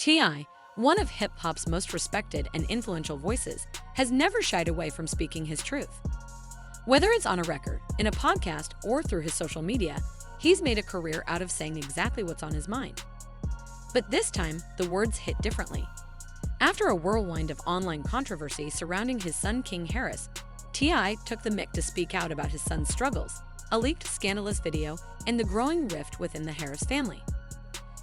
T.I., one of hip-hop's most respected and influential voices, has never shied away from speaking his truth. Whether it's on a record, in a podcast, or through his social media, he's made a career out of saying exactly what's on his mind. But this time, the words hit differently. After a whirlwind of online controversy surrounding his son King Harris, T.I. took the mic to speak out about his son's struggles, a leaked scandalous video, and the growing rift within the Harris family.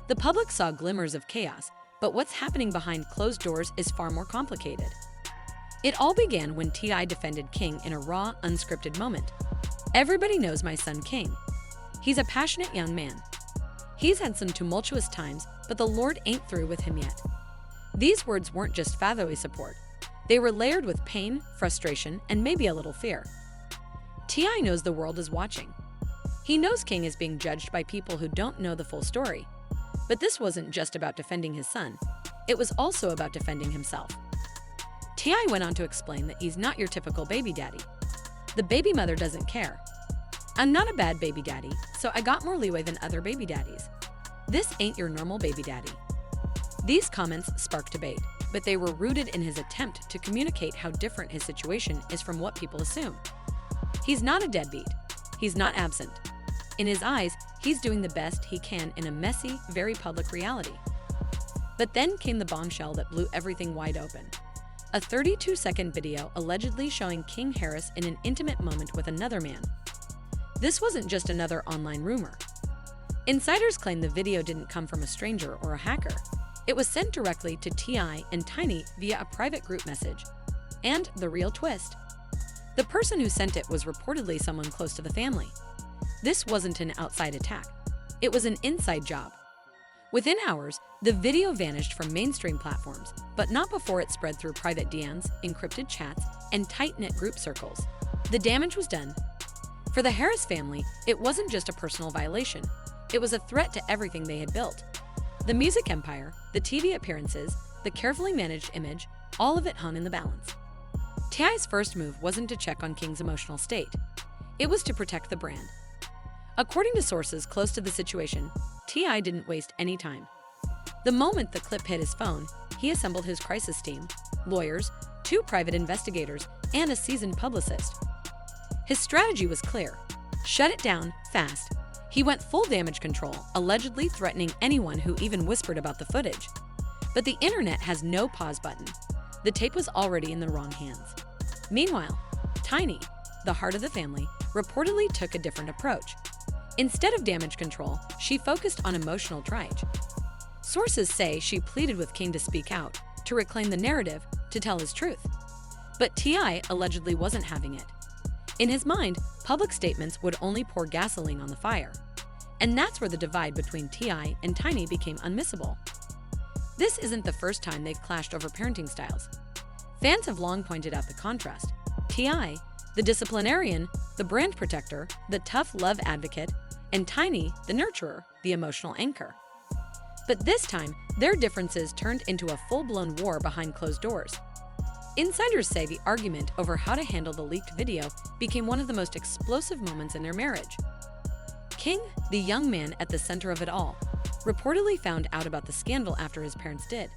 The public saw glimmers of chaos, but what's happening behind closed doors is far more complicated. It all began when T.I. defended King in a raw, unscripted moment. "Everybody knows my son King. He's a passionate young man. He's had some tumultuous times, but the Lord ain't through with him yet." These words weren't just fatherly support. They were layered with pain, frustration, and maybe a little fear. T.I. knows the world is watching. He knows King is being judged by people who don't know the full story. But this wasn't just about defending his son. It was also about defending himself. T.I. went on to explain that he's not your typical baby daddy. "The baby mother doesn't care. I'm not a bad baby daddy, so I got more leeway than other baby daddies. This ain't your normal baby daddy." These comments sparked debate, but they were rooted in his attempt to communicate how different his situation is from what people assume. He's not a deadbeat. He's not absent. In his eyes, he's doing the best he can in a messy, very public reality. But then came the bombshell that blew everything wide open. A 32-second video allegedly showing King Harris in an intimate moment with another man. This wasn't just another online rumor. Insiders claim the video didn't come from a stranger or a hacker. It was sent directly to T.I. and Tiny via a private group message. And the real twist: the person who sent it was reportedly someone close to the family. This wasn't an outside attack. It was an inside job. Within hours, the video vanished from mainstream platforms, but not before it spread through private DMs, encrypted chats, and tight-knit group circles. The damage was done. For the Harris family, it wasn't just a personal violation. It was a threat to everything they had built. The music empire, the TV appearances, the carefully managed image, all of it hung in the balance. T.I.'s first move wasn't to check on King's emotional state. It was to protect the brand. According to sources close to the situation, T.I. didn't waste any time. The moment the clip hit his phone, he assembled his crisis team, lawyers, 2 private investigators, and a seasoned publicist. His strategy was clear: shut it down fast. He went full damage control, allegedly threatening anyone who even whispered about the footage. But the internet has no pause button. The tape was already in the wrong hands. Meanwhile, Tiny, the heart of the family, reportedly took a different approach. Instead of damage control, she focused on emotional triage. Sources say she pleaded with King to speak out, to reclaim the narrative, to tell his truth. But T.I. allegedly wasn't having it. In his mind, public statements would only pour gasoline on the fire. And that's where the divide between T.I. and Tiny became unmissable. This isn't the first time they've clashed over parenting styles. Fans have long pointed out the contrast. T.I., the disciplinarian, the brand protector, the tough love advocate, and Tiny, the nurturer, the emotional anchor. But this time, their differences turned into a full-blown war behind closed doors. Insiders say the argument over how to handle the leaked video became one of the most explosive moments in their marriage. King, the young man at the center of it all, reportedly found out about the scandal after his parents did.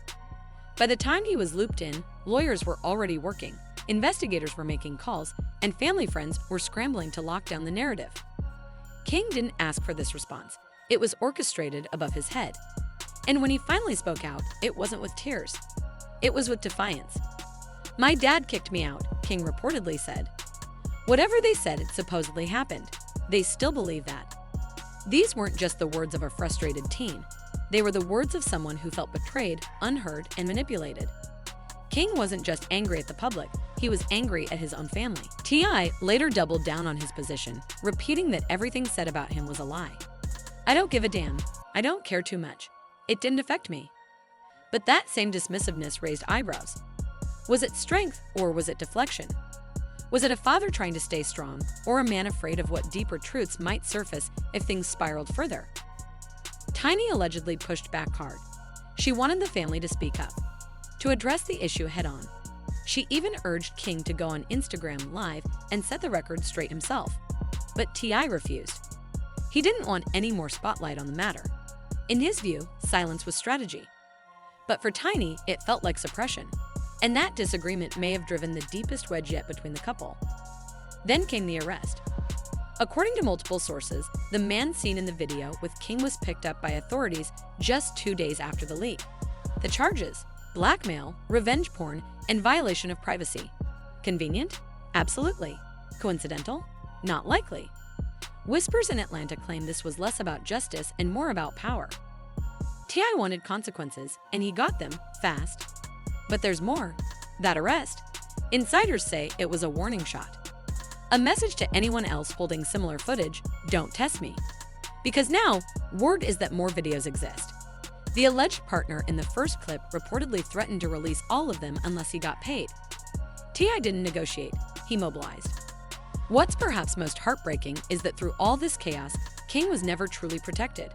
By the time he was looped in, lawyers were already working, investigators were making calls, and family friends were scrambling to lock down the narrative. King didn't ask for this response. It was orchestrated above his head. And when he finally spoke out, it wasn't with tears. It was with defiance. "My dad kicked me out," King reportedly said. Whatever they said, it supposedly happened. They still believe that. These weren't just the words of a frustrated teen. They were the words of someone who felt betrayed, unheard, and manipulated. King wasn't just angry at the public, he was angry at his own family. T.I. later doubled down on his position, repeating that everything said about him was a lie. "I don't give a damn. I don't care too much. It didn't affect me." But that same dismissiveness raised eyebrows. Was it strength or was it deflection? Was it a father trying to stay strong or a man afraid of what deeper truths might surface if things spiraled further? Tiny allegedly pushed back hard. She wanted the family to speak up, to address the issue head-on. She even urged King to go on Instagram Live and set the record straight himself. But T.I. refused. He didn't want any more spotlight on the matter. In his view, silence was strategy. But for Tiny, it felt like suppression, and that disagreement may have driven the deepest wedge yet between the couple. Then came the arrest. According to multiple sources, the man seen in the video with King was picked up by authorities just 2 days after the leak. The charges: blackmail, revenge porn, and violation of privacy. Convenient? Absolutely. Coincidental? Not likely. Whispers in Atlanta claim this was less about justice and more about power. T.I. wanted consequences, and he got them fast. But there's more. That arrest, insiders say it was a warning shot. A message to anyone else holding similar footage: don't test me. Because now, word is that more videos exist. The alleged partner in the first clip reportedly threatened to release all of them unless he got paid. T.I. didn't negotiate, he mobilized. What's perhaps most heartbreaking is that through all this chaos, King was never truly protected.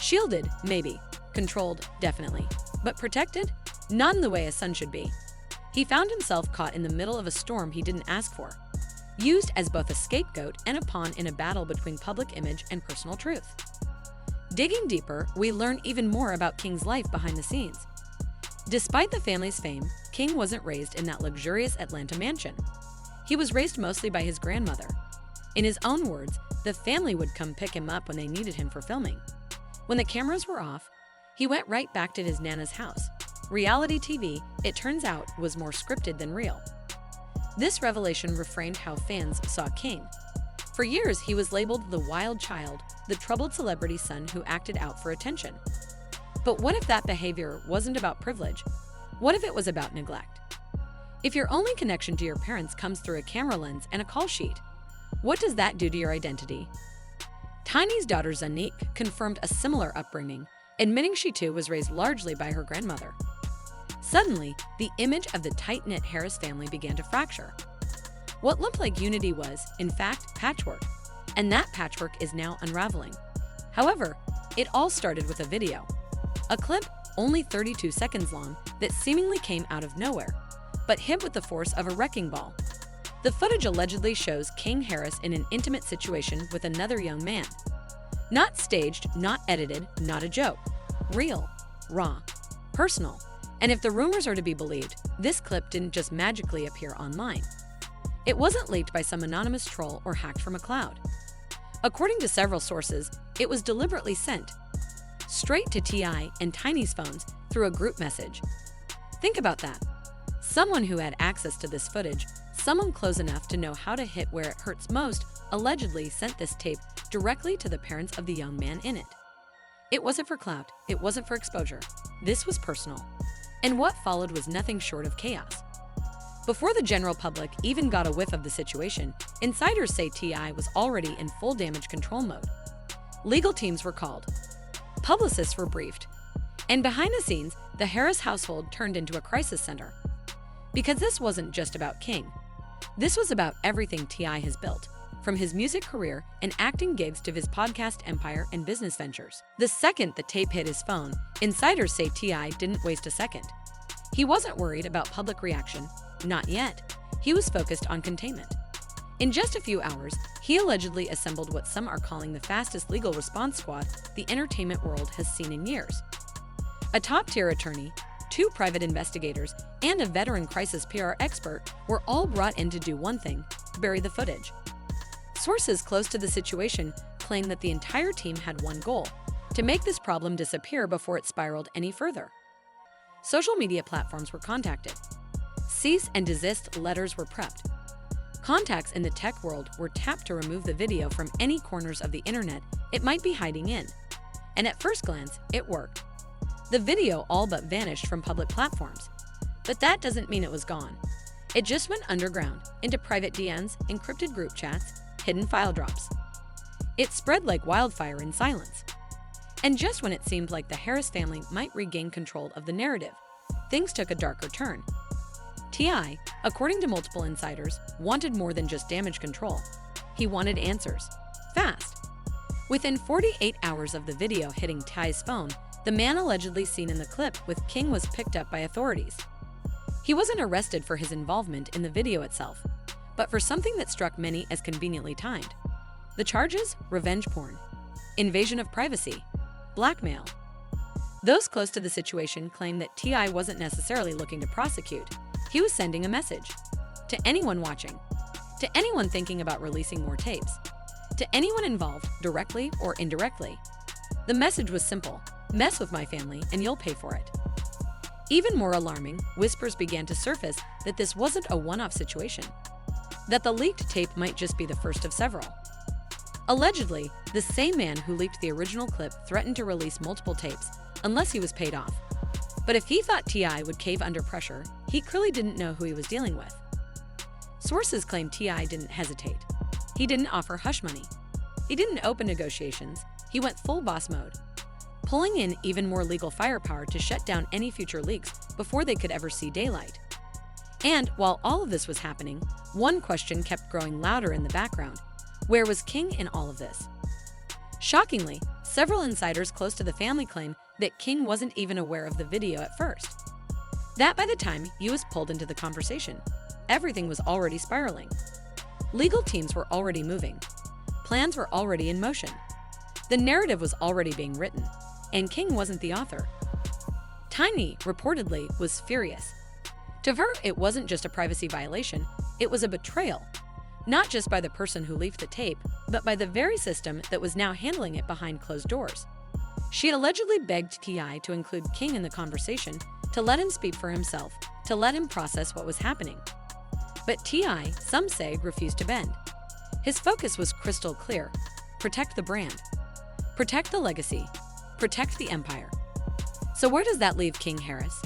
Shielded, maybe. Controlled, definitely. But protected? Not in the way a son should be. He found himself caught in the middle of a storm he didn't ask for, used as both a scapegoat and a pawn in a battle between public image and personal truth. Digging deeper, we learn even more about King's life behind the scenes. Despite the family's fame, King wasn't raised in that luxurious Atlanta mansion. He was raised mostly by his grandmother. In his own words, the family would come pick him up when they needed him for filming. When the cameras were off, he went right back to his Nana's house. Reality TV, it turns out, was more scripted than real. This revelation reframed how fans saw King. For years, he was labeled the wild child, the troubled celebrity son who acted out for attention. But what if that behavior wasn't about privilege? What if it was about neglect? If your only connection to your parents comes through a camera lens and a call sheet, what does that do to your identity? Tiny's daughter Zanique confirmed a similar upbringing, admitting she too was raised largely by her grandmother. Suddenly, the image of the tight-knit Harris family began to fracture. What looked like unity was, in fact, patchwork, and that patchwork is now unraveling. However, it all started with a video. A clip only 32 seconds long that seemingly came out of nowhere, but hit with the force of a wrecking ball. The footage allegedly shows King Harris in an intimate situation with another young man. Not staged, not edited, not a joke. Real, raw, personal. And if the rumors are to be believed, this clip didn't just magically appear online. It wasn't leaked by some anonymous troll or hacked from a cloud. According to several sources, it was deliberately sent straight to T.I. and Tiny's phones through a group message. Think about that. Someone who had access to this footage, someone close enough to know how to hit where it hurts most, allegedly sent this tape directly to the parents of the young man in it. It wasn't for clout, it wasn't for exposure. This was personal. And what followed was nothing short of chaos. Before the general public even got a whiff of the situation, insiders say T.I. was already in full damage control mode. Legal teams were called. Publicists were briefed. And behind the scenes, the Harris household turned into a crisis center. Because this wasn't just about King. This was about everything T.I. has built, from his music career and acting gigs to his podcast empire and business ventures. The second the tape hit his phone, insiders say T.I. didn't waste a second. He wasn't worried about public reaction. Not yet. He was focused on containment. In just a few hours, he allegedly assembled what some are calling the fastest legal response squad the entertainment world has seen in years. A top-tier attorney, 2 private investigators, and a veteran crisis PR expert were all brought in to do one thing: bury the footage. Sources close to the situation claim that the entire team had one goal: to make this problem disappear before it spiraled any further. Social media platforms were contacted. Cease and desist letters were prepped. Contacts in the tech world were tapped to remove the video from any corners of the internet it might be hiding in. And at first glance, it worked. The video all but vanished from public platforms. But that doesn't mean it was gone. It just went underground, into private DMs, encrypted group chats, hidden file drops. It spread like wildfire in silence. And just when it seemed like the Harris family might regain control of the narrative, things took a darker turn. T.I., according to multiple insiders, wanted more than just damage control. He wanted answers. Fast. Within 48 hours of the video hitting T.I.'s phone, the man allegedly seen in the clip with King was picked up by authorities. He wasn't arrested for his involvement in the video itself, but for something that struck many as conveniently timed. The charges? Revenge porn, invasion of privacy, blackmail. Those close to the situation claim that T.I. wasn't necessarily looking to prosecute. He was sending a message. To anyone watching. To anyone thinking about releasing more tapes. To anyone involved, directly or indirectly. The message was simple: mess with my family and you'll pay for it. Even more alarming, whispers began to surface that this wasn't a one-off situation. That the leaked tape might just be the first of several. Allegedly, the same man who leaked the original clip threatened to release multiple tapes unless he was paid off. But if he thought T.I. would cave under pressure, he clearly didn't know who he was dealing with. Sources claim T.I. didn't hesitate. He didn't offer hush money. He didn't open negotiations. He went full boss mode, pulling in even more legal firepower to shut down any future leaks before they could ever see daylight. And while all of this was happening, one question kept growing louder in the background: where was King in all of this? Shockingly, several insiders close to the family claim that King wasn't even aware of the video at first. That by the time he was pulled into the conversation, everything was already spiraling. Legal teams were already moving. Plans were already in motion. The narrative was already being written, and King wasn't the author. Tiny, reportedly, was furious. To her, it wasn't just a privacy violation, it was a betrayal. Not just by the person who leaked the tape, but by the very system that was now handling it behind closed doors. She had allegedly begged T.I. to include King in the conversation, to let him speak for himself, to let him process what was happening. But T.I., some say, refused to bend. His focus was crystal clear: protect the brand, protect the legacy, protect the empire. So where does that leave King Harris?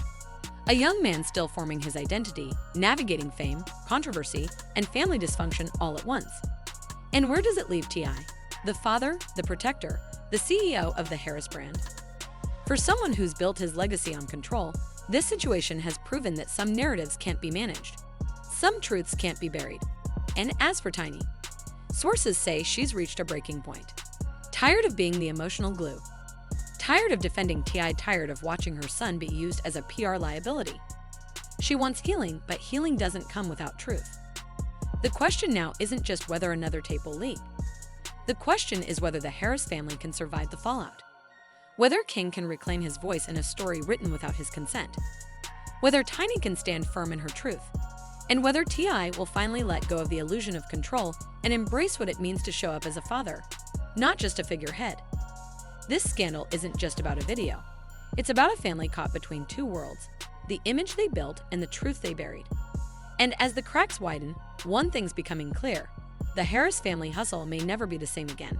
A young man still forming his identity, navigating fame, controversy, and family dysfunction all at once. And where does it leave T.I., the father, the protector, the CEO of the Harris brand? For someone who's built his legacy on control, this situation has proven that some narratives can't be managed. Some truths can't be buried. And as for Tiny, sources say she's reached a breaking point. Tired of being the emotional glue. Tired of defending T.I., tired of watching her son be used as a PR liability. She wants healing, but healing doesn't come without truth. The question now isn't just whether another tape will leak. The question is whether the Harris family can survive the fallout. Whether King can reclaim his voice in a story written without his consent. Whether Tiny can stand firm in her truth. And whether T.I. will finally let go of the illusion of control and embrace what it means to show up as a father, not just a figurehead. This scandal isn't just about a video. It's about a family caught between two worlds: the image they built and the truth they buried. And as the cracks widen, one thing's becoming clear: the Harris family hustle may never be the same again.